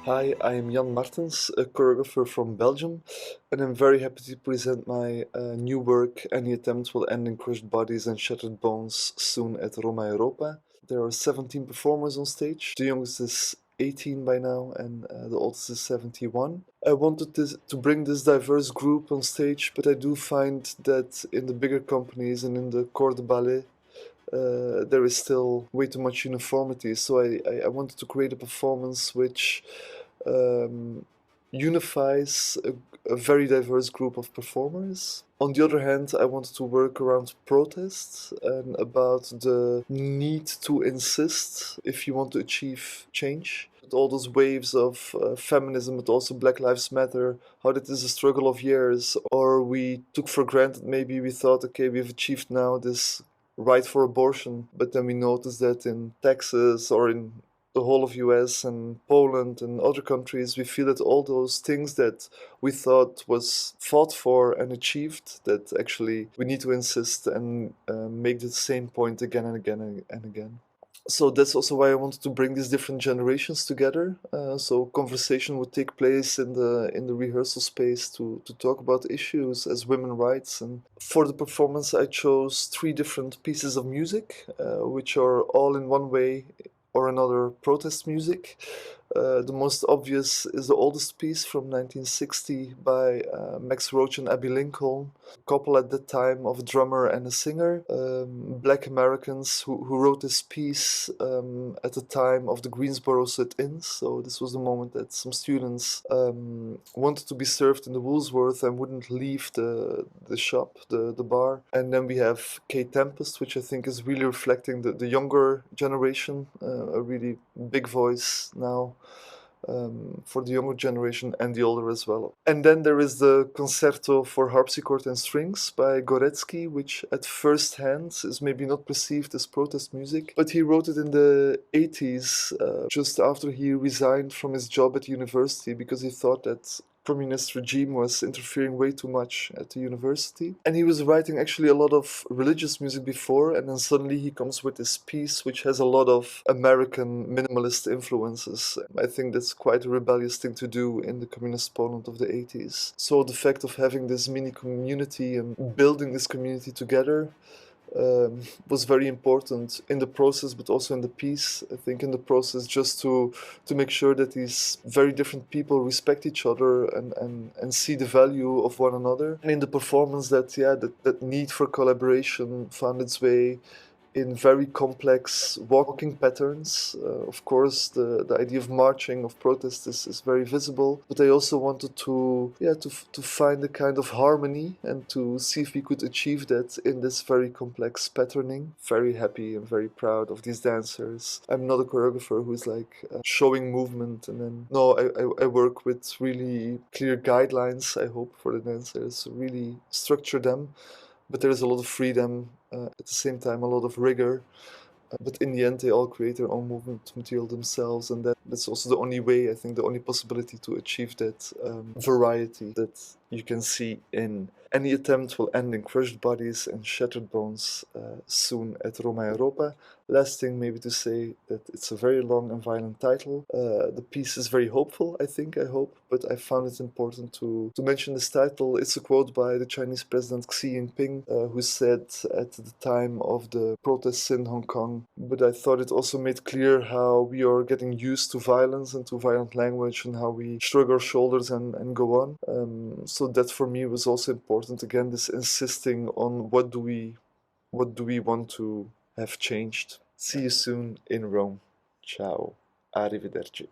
Hi, I am Jan Martens, a choreographer from Belgium, and I'm very happy to present my new work, Any Attempt Will End in Crushed Bodies and Shattered Bones, soon at Roma Europa. There are 17 performers on stage. The youngest is 18 by now, and the oldest is 71. I wanted to bring this diverse group on stage, but I do find that in the bigger companies and in the corps de ballet, there is still way too much uniformity. So I wanted to create a performance which unifies a very diverse group of performers. On the other hand, I wanted to work around protests and about the need to insist if you want to achieve change. All those waves of feminism, but also Black Lives Matter, how that is a struggle of years, or we took for granted, maybe we thought, okay, we've achieved now this right for abortion, but then we noticed that in Texas or in the whole of US and Poland and other countries, we feel that all those things that we thought was fought for and achieved, that actually we need to insist and make the same point again and again and again. So that's also why I wanted to bring these different generations together. So conversation would take place in the rehearsal space to talk about issues as women rights. And for the performance, I chose 3 different pieces of music, which are all in one way or another protest music. The most obvious is the oldest piece from 1960 by Max Roach and Abby Lincoln, a couple at that time of a drummer and a singer, Black Americans who wrote this piece at the time of the Greensboro sit-ins. So this was the moment that some students wanted to be served in the Woolworth and wouldn't leave the shop, the bar. And then we have Kate Tempest, which I think is really reflecting the younger generation, a really big voice now for the younger generation and the older as well. And then there is the Concerto for Harpsichord and Strings by Gorecki, which at first hand is maybe not perceived as protest music, but he wrote it in the 80s, just after he resigned from his job at university because he thought that communist regime was interfering way too much at the university. And he was writing actually a lot of religious music before, and then suddenly he comes with this piece which has a lot of American minimalist influences. I think that's quite a rebellious thing to do in the communist Poland of the 80s. So the fact of having this mini community and building this community together was very important in the process, but also in the piece. I think in the process, just to make sure that these very different people respect each other and see the value of one another. And in the performance, that need for collaboration found its way in very complex walking patterns. Of course, the idea of marching, of protest is very visible, but I also wanted to find a kind of harmony and to see if we could achieve that in this very complex patterning. Very happy and very proud of these dancers. I'm not a choreographer who's like showing movement and then, no, I work with really clear guidelines, I hope, for the dancers, really structure them. But there is a lot of freedom, at the same time, a lot of rigor. But in the end, they all create their own movement material themselves, and that's also the only way, I think, the only possibility to achieve that variety that you can see in Any Attempt Will End in Crushed Bodies and Shattered Bones, soon at Roma Europa. Last thing maybe to say that it's a very long and violent title. The piece is very hopeful, I hope, but I found it important to mention this title. It's a quote by the Chinese President Xi Jinping, who said at the time of the protests in Hong Kong, but I thought it also made clear how we are getting used to violence and to violent language and how we shrug our shoulders and go on. So that for me was also important. Again, this insisting on what do we want to have changed. See you soon in Rome. Ciao. Arrivederci.